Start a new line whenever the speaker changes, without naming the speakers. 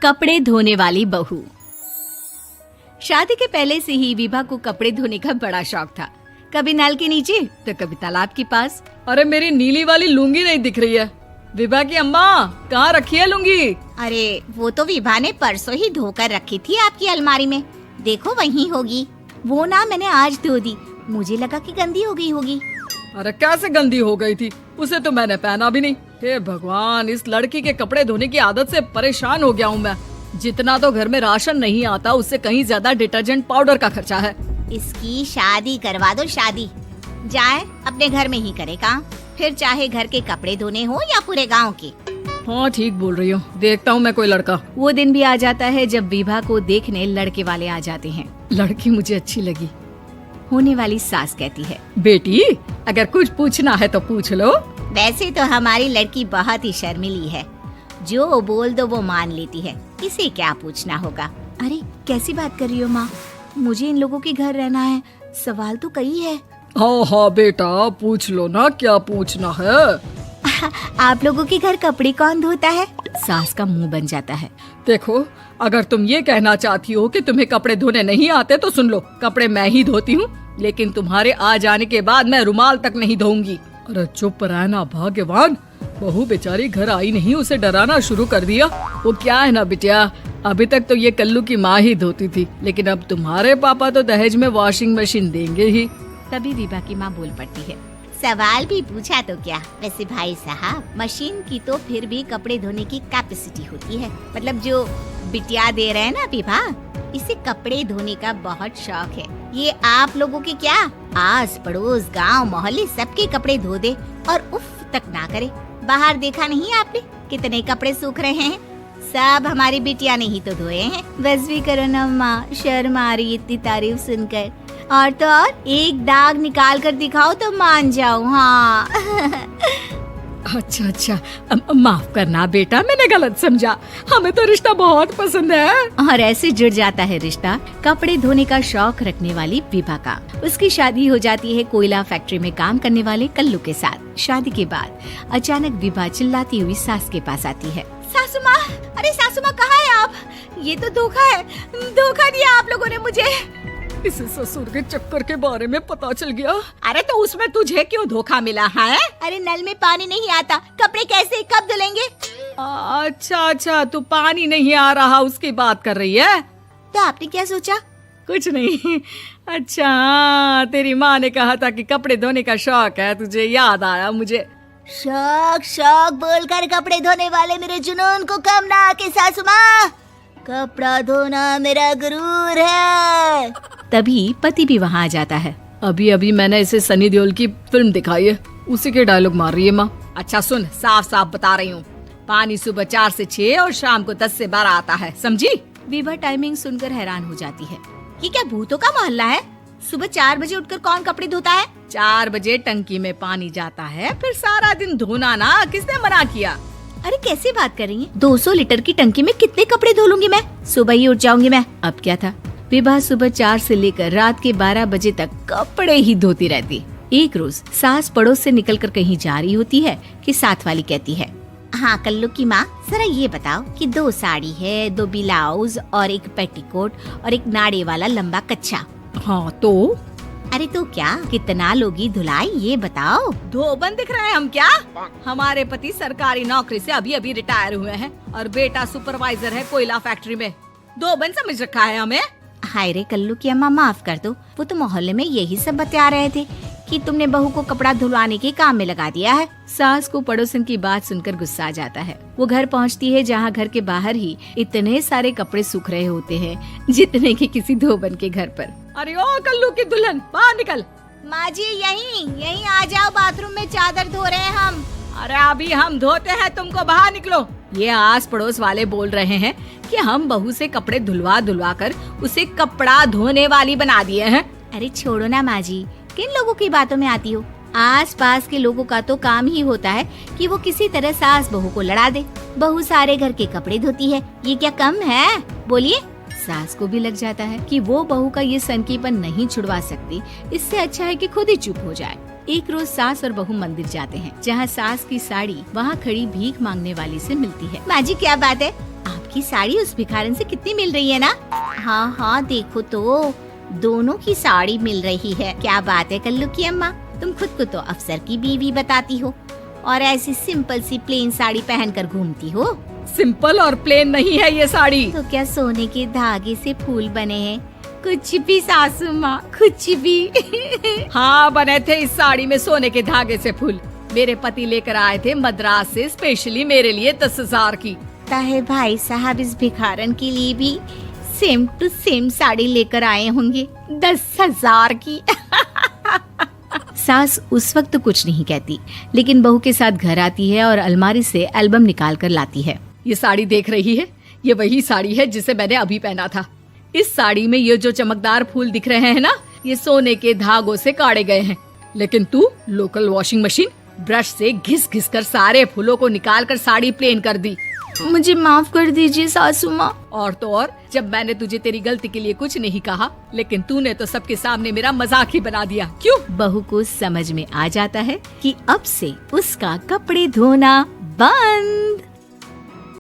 कपड़े धोने वाली बहू। शादी के पहले से ही विभा को कपड़े धोने का बड़ा शौक था। कभी नल के नीचे तो कभी तालाब के पास।
अरे मेरी नीली वाली लुंगी नहीं दिख रही है। विभा की अम्मा कहाँ रखी है लुंगी?
अरे वो तो विभा ने परसों ही धोकर रखी थी आपकी अलमारी में, देखो वहीं होगी। वो ना मैंने आज धो दी, मुझे लगा कि गंदी हो गई होगी।
अरे कैसे गंदी हो गई थी, उसे तो मैंने पहना भी नहीं। हे भगवान, इस लड़की के कपड़े धोने की आदत से परेशान हो गया हूँ मैं। जितना तो घर में राशन नहीं आता उससे कहीं ज्यादा डिटर्जेंट पाउडर का खर्चा है।
इसकी शादी करवा दो, शादी जाए अपने घर में ही करे काम, फिर चाहे घर के कपड़े धोने हो या पूरे गांव के।
हाँ ठीक बोल रही हूँ, देखता हूँ मैं कोई लड़का।
वो दिन भी आ जाता है जब विभा को देखने लड़के वाले आ जाते हैं।
लड़की मुझे अच्छी लगी।
होने वाली सास कहती है,
बेटी अगर कुछ पूछना है तो पूछ लो।
वैसे तो हमारी लड़की बहुत ही शर्मीली है, जो बोल दो वो मान लेती है, इसे क्या पूछना होगा।
अरे कैसी बात कर रही हो माँ, मुझे इन लोगों के घर रहना है, सवाल तो कई है।
हाँ हाँ बेटा पूछ लो ना, क्या पूछना है।
आप लोगों के घर कपड़े कौन धोता है? सास का मुंह बन जाता है।
देखो अगर तुम ये कहना चाहती हो कि तुम्हें कपड़े धोने नहीं आते तो सुन लो, कपड़े मैं ही धोती हूँ, लेकिन तुम्हारे आ जाने के बाद मैं रुमाल तक नहीं धोऊंगी। अरे चुप रहना भाग्यवान, बहू बेचारी घर आई नहीं, उसे डराना शुरू कर दिया। वो क्या है ना बिटिया, अभी तक तो ये कल्लू की माँ ही धोती थी, लेकिन अब तुम्हारे पापा तो दहेज में वॉशिंग मशीन देंगे ही।
तभी विभा की माँ बोल पड़ती है,
सवाल भी पूछा तो क्या। वैसे भाई साहब, मशीन की तो फिर भी कपड़े धोने की कैपेसिटी होती है। मतलब जो बिटिया दे रहे हैं ना विभा, इसे कपड़े धोने का बहुत शौक है। ये आप लोगों के क्या, आस पड़ोस गांव मोहल्ले सबके कपड़े धो दे और उफ तक ना करे। बाहर देखा नहीं आपने कितने कपड़े सूख रहे हैं, सब हमारी बिटिया ने ही तो धोए हैं।
बस भी करो ना माँ, शर्म आ रही इतनी तारीफ सुनकर। और तो और एक दाग निकाल कर दिखाओ तो मान जाऊँ। हाँ
अच्छा माफ करना बेटा, मैंने गलत समझा, हमें तो रिश्ता बहुत पसंद है।
और ऐसे जुड़ जाता है रिश्ता कपड़े धोने का शौक रखने वाली विभा का। उसकी शादी हो जाती है कोयला फैक्ट्री में काम करने वाले कल्लू के साथ। शादी के बाद अचानक विभा चिल्लाती हुई सास के पास आती है।
सासू माँ, अरे सासू माँ कहाँ है आप? ये तो धोखा है, धोखा दिया आप लोगों ने मुझे।
इसे ससुर के चक्कर के बारे में पता चल गया।
अरे तो उसमें तुझे क्यों धोखा मिला है? अरे नल में पानी नहीं आता, कपड़े कैसे कब धुलेंगे?
अच्छा तू पानी नहीं आ रहा उसकी बात कर रही है।
तो आपने क्या सोचा?
कुछ नहीं। अच्छा तेरी माँ ने कहा था कि कपड़े धोने का शौक है तुझे, याद आया मुझे।
शौक शौक बोलकर कपड़े धोने वाले मेरे जुनून को कम ना आके सासू माँ, कपड़ा धोना मेरा गुरूर है।
तभी पति भी वहाँ आ जाता है।
अभी मैंने इसे सनी देओल की फिल्म दिखाई है, उसी के डायलॉग मार रही है माँ। अच्छा सुन, साफ साफ बता रही हूँ, पानी सुबह 4 से 6 और शाम को 10 से 12 आता है, समझी?
विभा टाइमिंग सुनकर हैरान हो जाती है।
ये क्या भूतों का मोहल्ला है? सुबह 4 बजे उठकर कौन कपड़े धोता है?
4 बजे टंकी में पानी जाता है, फिर सारा दिन धोना ना, किसने मना किया?
अरे कैसी बात कर रही है, 200 लीटर की टंकी में कितने कपड़े धो लूंगी मैं, सुबह ही उठ जाऊंगी मैं। अब क्या था, विभा सुबह 4 से लेकर रात के 12 बजे तक कपड़े ही धोती रहती। एक रोज सास पड़ोस से निकलकर कहीं जा रही होती है कि साथ वाली कहती है,
हाँ कल्लू की माँ, जरा ये बताओ कि 2 साड़ी है, 2 ब्लाउज और एक पेटीकोट और एक नाड़े वाला लंबा कच्छा।
हाँ तो?
अरे तो क्या, कितना लोगी धुलाई ये बताओ।
धोबन दिख रहे हैं हम क्या? हमारे पति सरकारी नौकरी से अभी रिटायर हुए हैं और बेटा सुपरवाइजर है कोयला फैक्ट्री में। धोबन समझ रखा है हमें?
हाय रे कल्लू की अम्मा, माफ कर दो, वो तो मोहल्ले में यही सब बता रहे थे कि तुमने बहू को कपड़ा धुलवाने के काम में लगा दिया है।
सास को पड़ोसन की बात सुनकर गुस्सा आ जाता है। वो घर पहुंचती है जहां घर के बाहर ही इतने सारे कपड़े सूख रहे होते हैं जितने कि किसी धोबन के घर पर।
अरे ओ कल्लू की दुल्हन, बाहर निकल।
माँ जी यहीं आ जाओ, बाथरूम में चादर धो रहे हैं हम।
अरे अभी हम धोते हैं, तुमको बाहर निकलो। ये आस पड़ोस वाले बोल रहे हैं कि हम बहू से कपड़े धुलवा कर उसे कपड़ा धोने वाली बना दिए हैं।
अरे छोड़ो ना माँ जी, किन लोगों की बातों में आती हो? आस पास के लोगों का तो काम ही होता है कि वो किसी तरह सास बहू को लड़ा दे। बहू सारे घर के कपड़े धोती है, ये क्या कम है? बोलिए।
सास को भी लग जाता है कि वो बहू का ये सनकीपन नहीं छुड़वा सकती, इससे अच्छा है कि खुद ही चुप हो जाए। एक रोज सास और बहू मंदिर जाते हैं, जहाँ सास की साड़ी वहाँ खड़ी भीख मांगने वाली से मिलती है।
माँ जी क्या बात है, आपकी साड़ी उस भिखारन से कितनी मिल रही है ना? हाँ हाँ देखो तो दोनों की साड़ी मिल रही है। क्या बात है कल्लू की अम्मा, तुम खुद को तो अफसर की बीवी बताती हो और ऐसी सिंपल सी प्लेन साड़ी पहनकर घूमती हो।
सिंपल और प्लेन नहीं है ये साड़ी।
तो क्या सोने के धागे से फूल बने हैं? कुछ भी सासू माँ, कुछ भी।
हाँ बने थे इस साड़ी में सोने के धागे से फूल। मेरे पति लेकर आए थे मद्रास से स्पेशली मेरे लिए 10,000 की।
ताहे भाई साहब इस भिखारन के लिए भी सेम टू सेम साड़ी लेकर आए होंगे 10,000 की।
सास उस वक्त तो कुछ नहीं कहती, लेकिन बहू के साथ घर आती है और अलमारी से एल्बम निकाल कर लाती है।
ये साड़ी देख रही है, ये वही साड़ी है जिसे मैंने अभी पहना था। इस साड़ी में ये जो चमकदार फूल दिख रहे हैं ना, ये सोने के धागों से काटे गए हैं। लेकिन तू लोकल वॉशिंग मशीन ब्रश से घिस घिस कर सारे फूलों को निकाल कर साड़ी प्लेन कर दी।
मुझे माफ कर दीजिए सासू माँ।
और तो और, जब मैंने तुझे तेरी गलती के लिए कुछ नहीं कहा, लेकिन तूने तो सबके सामने मेरा मजाक ही बना दिया। क्यों?
बहू को समझ में आ जाता है कि अब से उसका कपड़े धोना बंद।